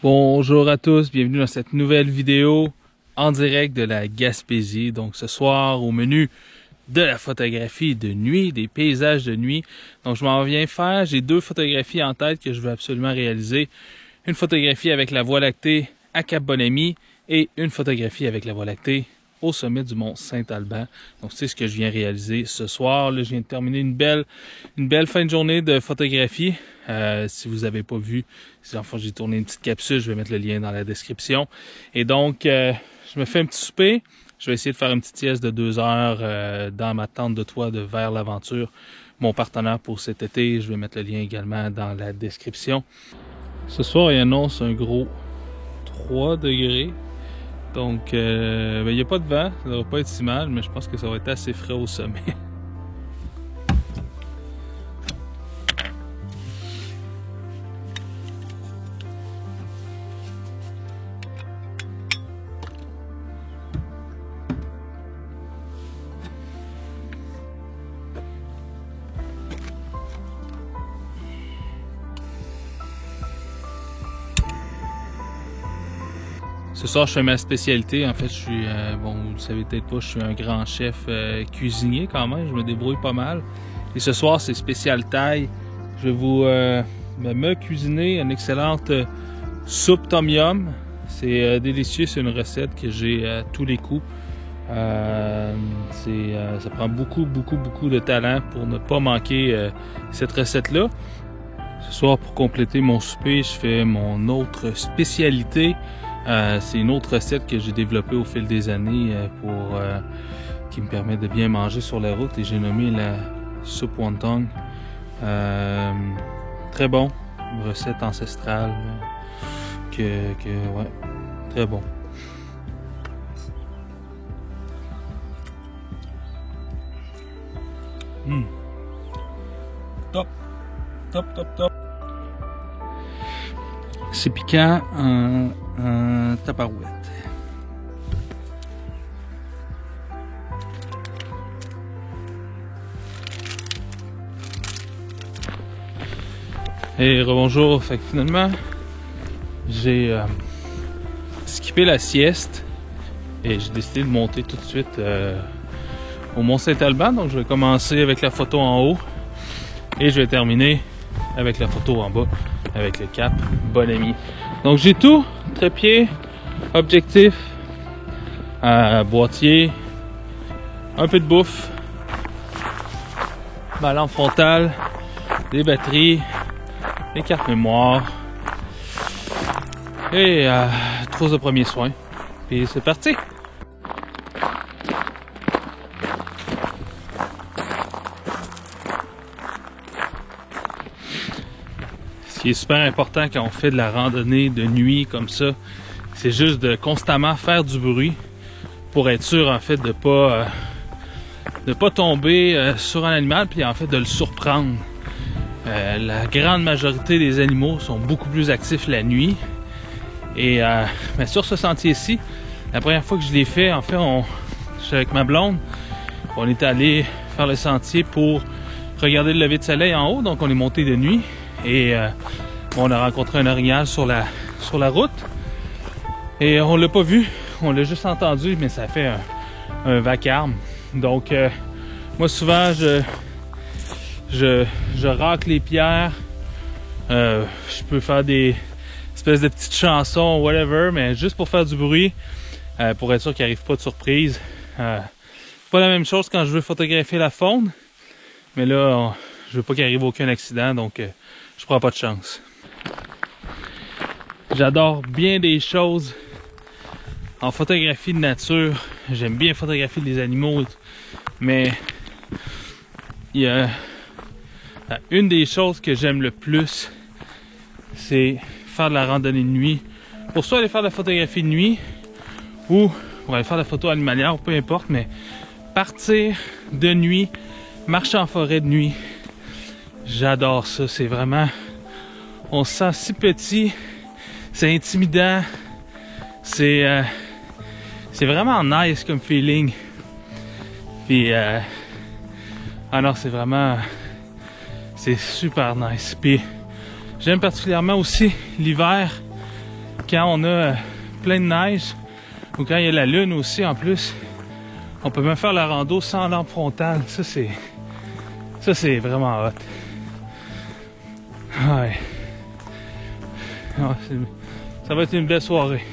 Bonjour à tous, bienvenue dans cette nouvelle vidéo en direct de la Gaspésie. Donc ce soir au menu de la photographie de nuit, des paysages de nuit. Donc je m'en viens faire, j'ai deux photographies en tête que je veux absolument réaliser. Une photographie avec la Voie lactée à Cap-Bonami et une photographie avec la Voie lactée au sommet du mont Saint-Alban. Donc c'est ce que je viens réaliser ce soir. Là, je viens de terminer une belle fin de journée de photographie. Si vous n'avez pas vu, enfin j'ai tourné une petite capsule, je vais mettre le lien dans la description. Et donc, je me fais un petit souper. Je vais essayer de faire une petite sieste de 2 heures dans ma tente de toit de Vers l'Aventure, mon partenaire pour cet été. Je vais mettre le lien également dans la description. Ce soir, il annonce un gros 3 degrés. Donc, il n'y a pas de vent, ça ne va pas être si mal, mais je pense que ça va être assez frais au sommet. Ce soir, je fais ma spécialité. En fait, je suis, bon, vous le savez peut-être pas, je suis un grand chef cuisinier quand même. Je me débrouille pas mal. Et ce soir, c'est spécial taille. Je vais vous me cuisiner une excellente soupe tom yum. C'est délicieux. C'est une recette que j'ai à tous les coups. Ça prend beaucoup de talent pour ne pas manquer cette recette-là. Ce soir, pour compléter mon souper, je fais mon autre spécialité. C'est une autre recette que j'ai développée au fil des années qui me permet de bien manger sur la route et j'ai nommé la soupe wonton. Très bon, une recette ancestrale ouais, très bon. Top. C'est piquant en tabarouette. Et rebonjour, fait que finalement j'ai skippé la sieste et j'ai décidé de monter tout de suite au mont Saint-Alban. Donc je vais commencer avec la photo en haut et je vais terminer avec la photo en bas avec le cap Bonami. Donc j'ai tout, trépied, objectif, boîtier, un peu de bouffe, ma lampe frontale, des batteries, les cartes mémoire et trousse de premiers soins. Puis c'est parti! Ce qui est super important quand on fait de la randonnée de nuit comme ça, c'est juste de constamment faire du bruit pour être sûr en fait de pas tomber sur un animal puis en fait de le surprendre. La grande majorité des animaux sont beaucoup plus actifs la nuit et mais sur ce sentier-ci, la première fois que je l'ai fait, en fait, j'étais avec ma blonde, on est allé faire le sentier pour regarder le lever de soleil en haut, donc on est monté de nuit et on a rencontré un orignal sur la route et on l'a pas vu, on l'a juste entendu, mais ça fait un vacarme. Donc moi souvent je racle les pierres, je peux faire des espèces de petites chansons, whatever, mais juste pour faire du bruit, pour être sûr qu'il n'arrive pas de surprise. Pas la même chose quand je veux photographier la faune, mais là je veux pas qu'il arrive aucun accident, donc je prends pas de chance. J'adore bien des choses en photographie de nature. J'aime bien photographier les animaux, mais il y a une des choses que j'aime le plus, c'est faire de la randonnée de nuit. Pour soit aller faire de la photographie de nuit ou pour aller faire de la photo animalière, peu importe, mais partir de nuit, marcher en forêt de nuit, j'adore ça. C'est vraiment, on se sent si petit, c'est intimidant, c'est vraiment nice comme feeling. Puis alors c'est vraiment, c'est super nice. Puis j'aime particulièrement aussi l'hiver quand on a plein de neige ou quand il y a la lune aussi en plus, on peut même faire la rando sans lampe frontale. Ça c'est vraiment hot. Ouais. Ça va être une belle soirée.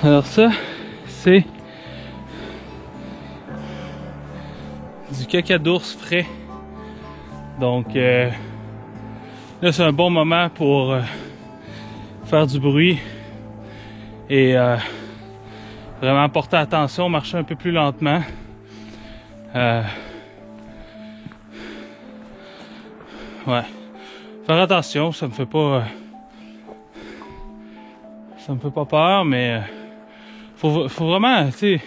Alors ça, c'est du caca d'ours frais. Donc là, c'est un bon moment pour faire du bruit et vraiment porter attention, marcher un peu plus lentement. Ouais, faire attention, ça me fait pas peur, mais faut vraiment, tu sais,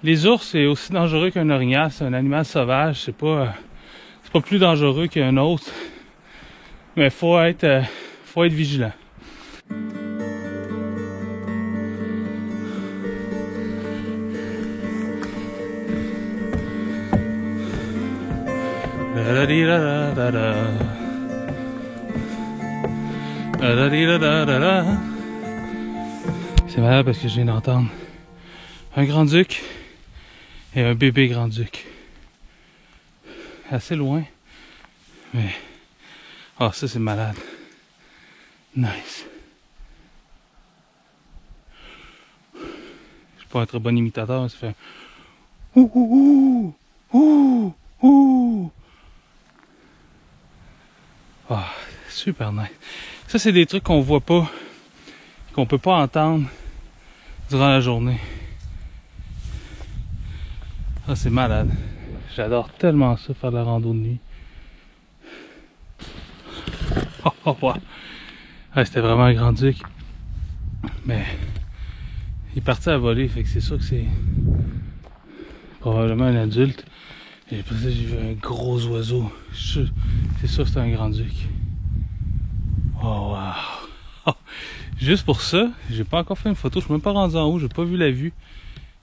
les ours c'est aussi dangereux qu'un orignal, c'est un animal sauvage, c'est pas plus dangereux qu'un autre, mais faut être vigilant. C'est malade parce que je viens d'entendre un grand-duc et un bébé grand-duc. Assez loin, mais... Ah, ça c'est malade. Nice. Je suis pas un très bon imitateur, mais ça fait... Ouh, ouh, ouh, ouh, ouh. Ah, super nice. Ça c'est des trucs qu'on voit pas, qu'on peut pas entendre durant la journée. Ah, c'est malade. J'adore tellement ça, faire de la rando de nuit. Oh, wow. Ouais, c'était vraiment un grand-duc. Mais il est parti à voler, fait que c'est sûr que c'est probablement un adulte. Et après ça, j'ai vu un gros oiseau. C'est sûr que c'était un grand-duc. Oh, wow. Juste pour ça, j'ai pas encore fait une photo, je suis même pas rendu en haut, j'ai pas vu la vue.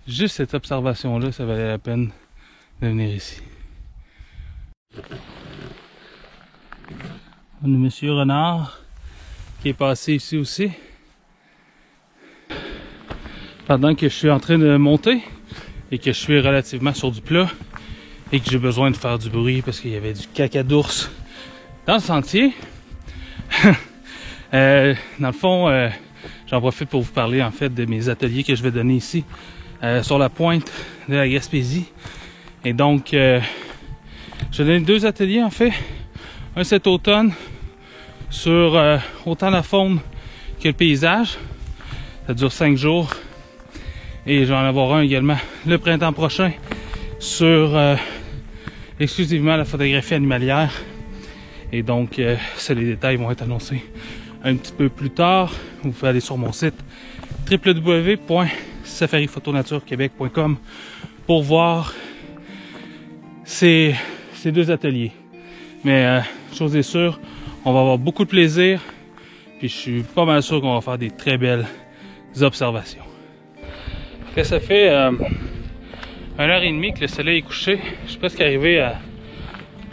Juste cette observation-là, ça valait la peine de venir ici. On a Monsieur Renard qui est passé ici aussi. Pendant que je suis en train de monter et que je suis relativement sur du plat et que j'ai besoin de faire du bruit parce qu'il y avait du caca d'ours dans le sentier. Dans le fond, j'en profite pour vous parler en fait de mes ateliers que je vais donner ici sur la pointe de la Gaspésie. Et donc, je vais donner 2 ateliers en fait. Un cet automne sur autant la faune que le paysage. Ça dure 5 jours. Et je vais en avoir un également le printemps prochain sur exclusivement la photographie animalière. Et donc, les détails vont être annoncés un petit peu plus tard. Vous pouvez aller sur mon site www.safariphotonaturequebec.com pour voir ces 2 ateliers. Mais chose est sûre, on va avoir beaucoup de plaisir. Puis je suis pas mal sûr qu'on va faire des très belles observations. Et ça fait 1h30 que le soleil est couché. Je suis presque arrivé à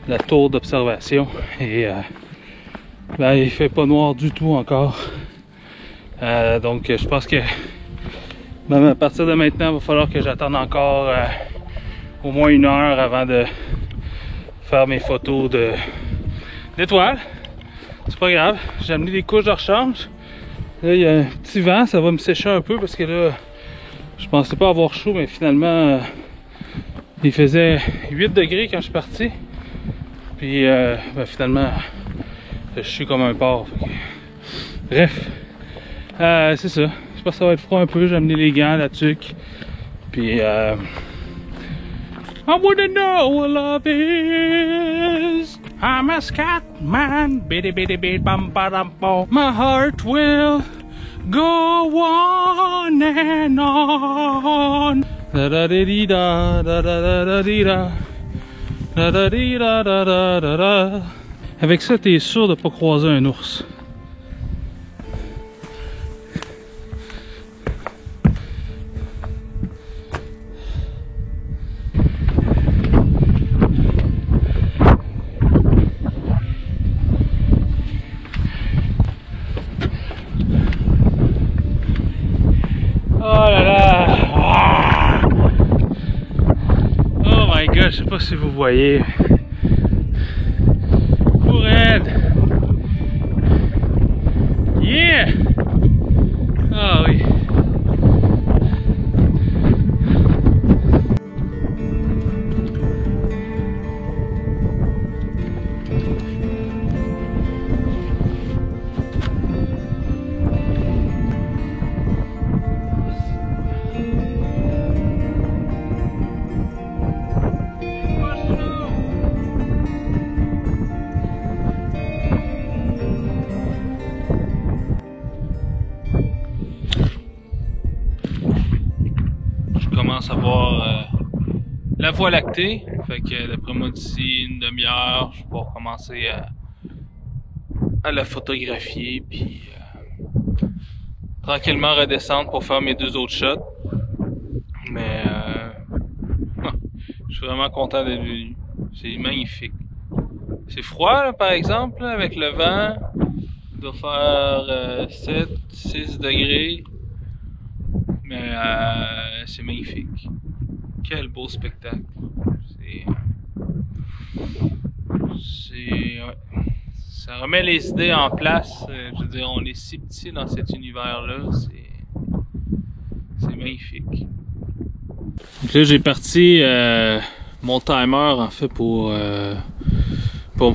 la tour d'observation et ben, il fait pas noir du tout encore. Donc je pense que même à partir de maintenant, il va falloir que j'attende encore au moins 1 heure avant de faire mes photos d'étoiles. C'est pas grave, j'ai amené des couches de rechange. Là, il y a un petit vent, ça va me sécher un peu parce que là, je pensais pas avoir chaud, mais finalement, il faisait 8 degrés quand je suis parti. Puis, ben, finalement, je suis comme un porc. Bref, c'est ça. Je pense que ça va être froid un peu. J'ai amené les gants, la tuque. Puis, I wanna know what love is. I'm a scat man. Biddy biddy bid bum ba dum bo. My heart will go on on and on. Da da da da da da da da da da da da da da. Avec ça, t'es sûr de pas croiser un ours. Oh là là! Oh my god, je sais pas si vous voyez. Raide! Yeah! Ah oui! À voir la Voie lactée, fait que d'après moi d'ici une demi-heure je vais pouvoir commencer à la photographier puis tranquillement redescendre pour faire mes 2 autres shots, mais je suis vraiment content d'être venu, c'est magnifique. C'est froid là, par exemple là, avec le vent, il doit faire 7-6 degrés. Mais c'est magnifique. Quel beau spectacle. Ouais. Ça remet les idées en place. Je veux dire, on est si petit dans cet univers-là. C'est magnifique. Donc là, j'ai parti mon timer en fait pour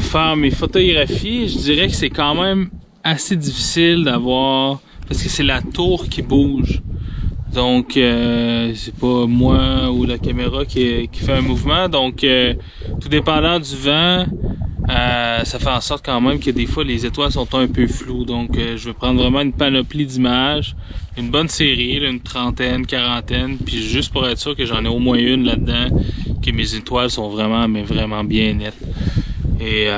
faire mes photographies. Je dirais que c'est quand même assez difficile d'avoir... Parce que c'est la tour qui bouge. Donc c'est pas moi ou la caméra qui fait un mouvement, donc tout dépendant du vent, ça fait en sorte quand même que des fois les étoiles sont un peu floues. Donc je vais prendre vraiment une panoplie d'images, une bonne série, là, une trentaine, quarantaine, puis juste pour être sûr que j'en ai au moins une là-dedans, que mes étoiles sont vraiment, mais vraiment bien nettes. Et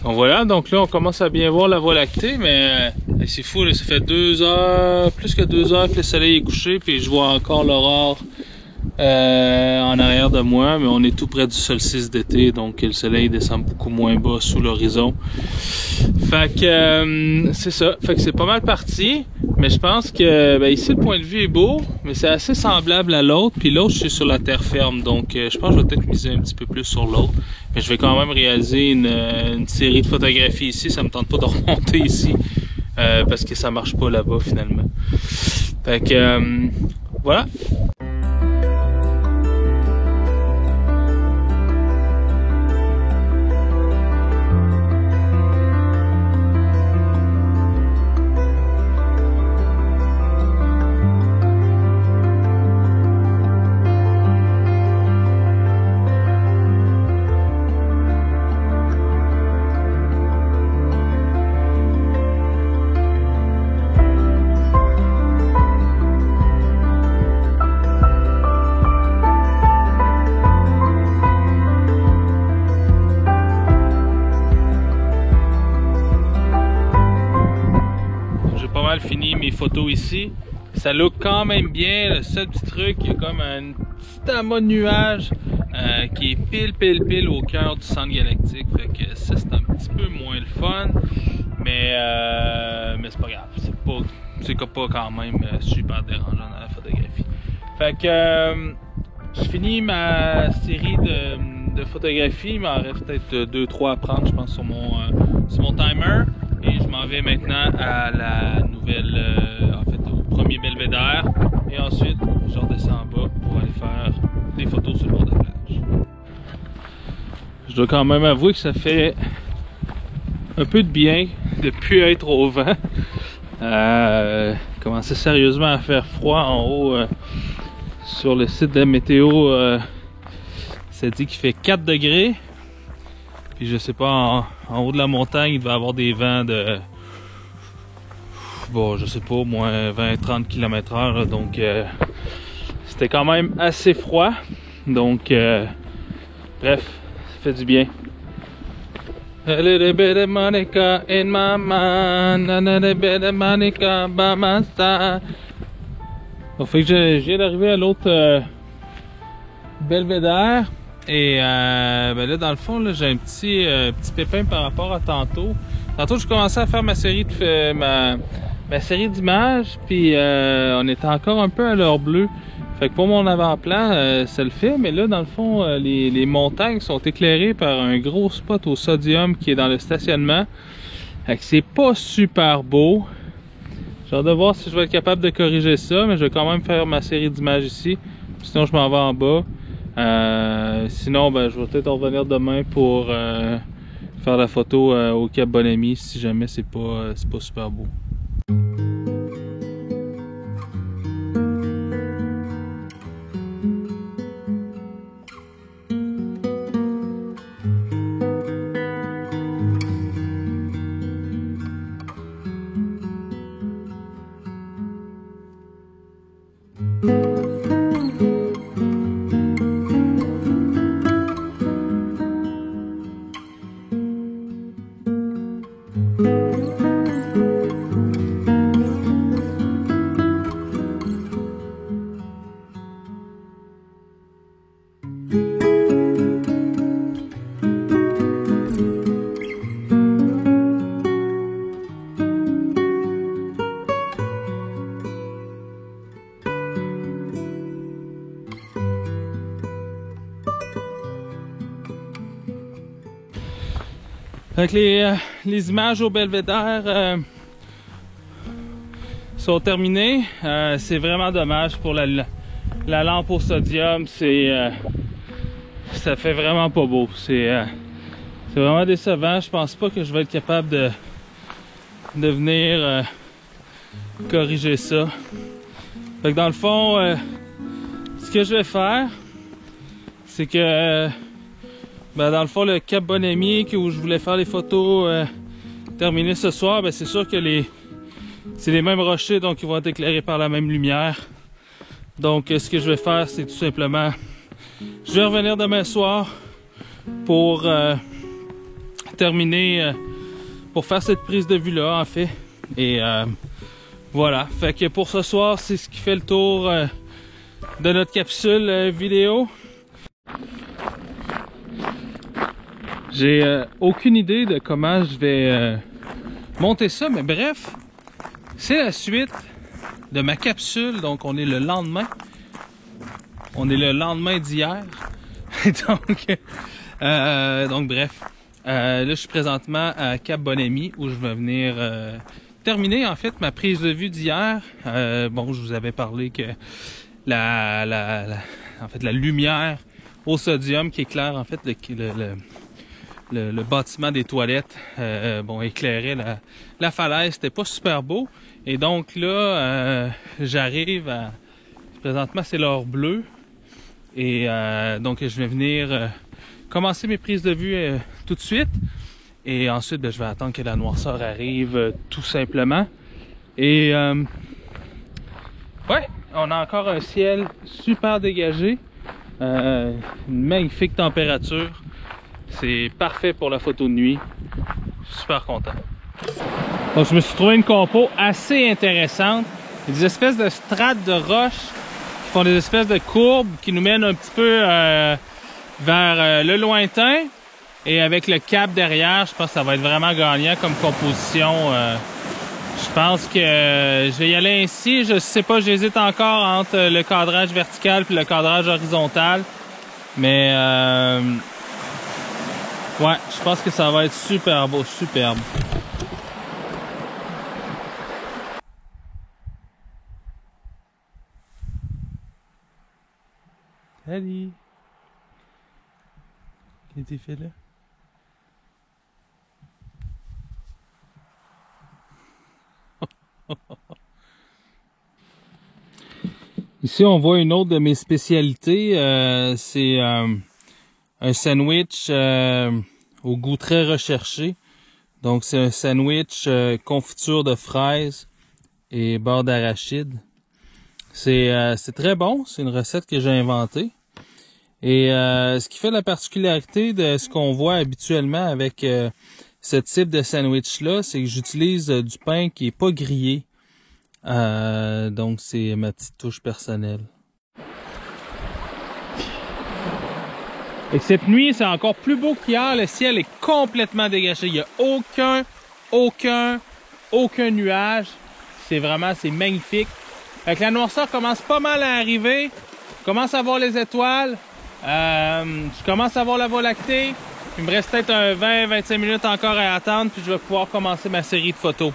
donc voilà, donc là on commence à bien voir la Voie lactée, mais c'est fou, là, ça fait 2 heures, plus que 2 heures que le soleil est couché, puis je vois encore l'aurore en arrière de moi, mais on est tout près du solstice d'été, donc le soleil descend beaucoup moins bas sous l'horizon. Fait que c'est ça, fait que c'est pas mal parti, mais je pense que ici le point de vue est beau, mais c'est assez semblable à l'autre, puis l'autre je suis sur la terre ferme, donc je pense que je vais peut-être miser un petit peu plus sur l'autre, mais je vais quand même réaliser une série de photographies ici, ça me tente pas de remonter ici. Parce que ça marche pas là-bas finalement. Fait que voilà. Fini mes photos ici, ça look quand même bien. Le seul petit truc, il y a comme un petit amas de nuages qui est pile au cœur du centre galactique, fait que ça c'est un petit peu moins le fun, mais c'est pas grave, c'est pas quand même super dérangeant dans la photographie. Fait que je finis ma série de photographies, il m'en reste peut-être 2-3 à prendre je pense sur mon timer. Et je m'en vais maintenant à la nouvelle, en fait au premier belvédère. Et ensuite, je redescends en bas pour aller faire des photos sur le bord de la plage. Je dois quand même avouer que ça fait un peu de bien de ne plus être au vent. Commencer sérieusement à faire froid en haut sur le site de la météo. Ça dit qu'il fait 4 degrés. Puis je sais pas, en haut de la montagne, il va y avoir des vents de bon, je sais pas, moins 20-30 km/h, donc c'était quand même assez froid, donc bref, ça fait du bien. A little bit of Monica in my mind, a little bit of Monica by my side. Donc fait que je viens d'arriver à l'autre belvédère et ben là dans le fond là, j'ai un petit pépin par rapport à tantôt. Tantôt je commençais à faire ma série de ma série d'images, puis on était encore un peu à l'heure bleue. Fait que pour mon avant-plan, ça le fait, mais là dans le fond, les montagnes sont éclairées par un gros spot au sodium qui est dans le stationnement. Fait que c'est pas super beau. J'ai hâte de voir si je vais être capable de corriger ça, mais je vais quand même faire ma série d'images ici. Sinon je m'en vais en bas. Sinon ben, je vais peut-être revenir demain pour faire la photo au Cap Bonamy si jamais c'est pas super beau. Donc les images au belvédère sont terminées. C'est vraiment dommage pour la lampe au sodium. Ça fait vraiment pas beau. C'est vraiment décevant. Je pense pas que je vais être capable de venir corriger ça. Fait que dans le fond, ce que je vais faire, c'est que ben dans le fond, le Cap Bonamy où je voulais faire les photos terminées ce soir, ben c'est sûr que c'est les mêmes rochers, donc ils vont être éclairés par la même lumière. Donc ce que je vais faire, c'est tout simplement, je vais revenir demain soir pour terminer, pour faire cette prise de vue là en fait. Et voilà, fait que pour ce soir, c'est ce qui fait le tour de notre capsule vidéo. J'ai aucune idée de comment je vais monter ça, mais bref, c'est la suite de ma capsule. Donc on est le lendemain. On est le lendemain d'hier. donc bref, là je suis présentement à Cap Bonamy où je vais venir terminer en fait ma prise de vue d'hier. Bon, je vous avais parlé que en fait la lumière au sodium qui éclaire en fait le bâtiment des toilettes, bon, éclairait la falaise, c'était pas super beau. Et donc là, j'arrive à... Présentement, c'est l'heure bleue. Et donc, je vais venir commencer mes prises de vue tout de suite. Et ensuite, ben, je vais attendre que la noirceur arrive tout simplement. Et ouais, on a encore un ciel super dégagé. Une magnifique température. C'est parfait pour la photo de nuit. Je suis super content. Donc je me suis trouvé une compo assez intéressante. Il y a des espèces de strates de roches qui font des espèces de courbes qui nous mènent un petit peu vers le lointain. Et avec le cap derrière, je pense que ça va être vraiment gagnant comme composition. Je pense que je vais y aller ainsi. Je sais pas, j'hésite encore entre le cadrage vertical et le cadrage horizontal. Mais ouais, je pense que ça va être super beau, superbe. Salut! Qu'est-ce que tu fais là? Ici, on voit une autre de mes spécialités. C'est un sandwich au goût très recherché. Donc, c'est un sandwich confiture de fraises et beurre d'arachide. C'est très bon, c'est une recette que j'ai inventée. Et ce qui fait la particularité de ce qu'on voit habituellement avec ce type de sandwich-là, c'est que j'utilise du pain qui est pas grillé. Donc c'est ma petite touche personnelle. Et cette nuit, c'est encore plus beau qu'hier. Le ciel est complètement dégagé. Il n'y a aucun nuage. C'est magnifique. Fait que la noirceur commence pas mal à arriver. Je commence à voir les étoiles. Je commence à voir la Voie lactée. Il me reste peut-être 20-25 minutes encore à attendre, puis je vais pouvoir commencer ma série de photos.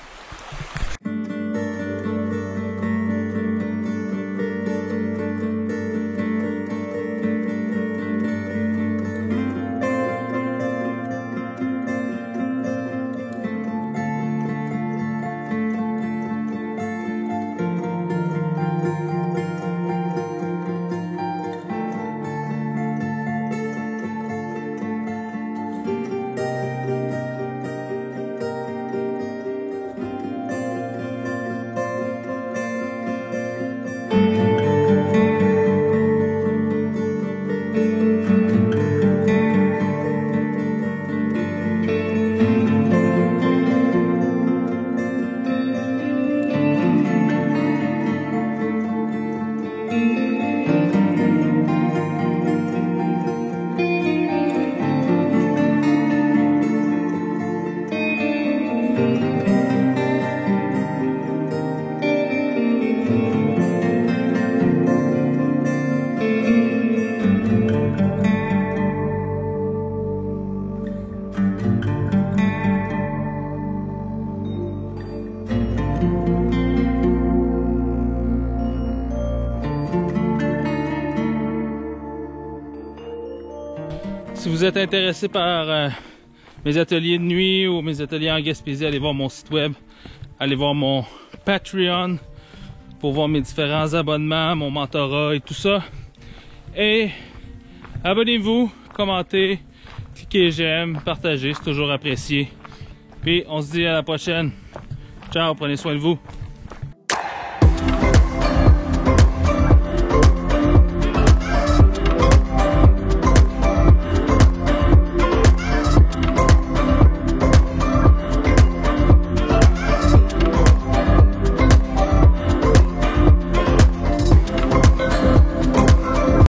Si vous êtes intéressé par mes ateliers de nuit ou mes ateliers en Gaspésie, allez voir mon site web, allez voir mon Patreon pour voir mes différents abonnements, mon mentorat et tout ça. Et abonnez-vous, commentez, cliquez j'aime, partagez, c'est toujours apprécié. Puis on se dit à la prochaine. Ciao, prenez soin de vous.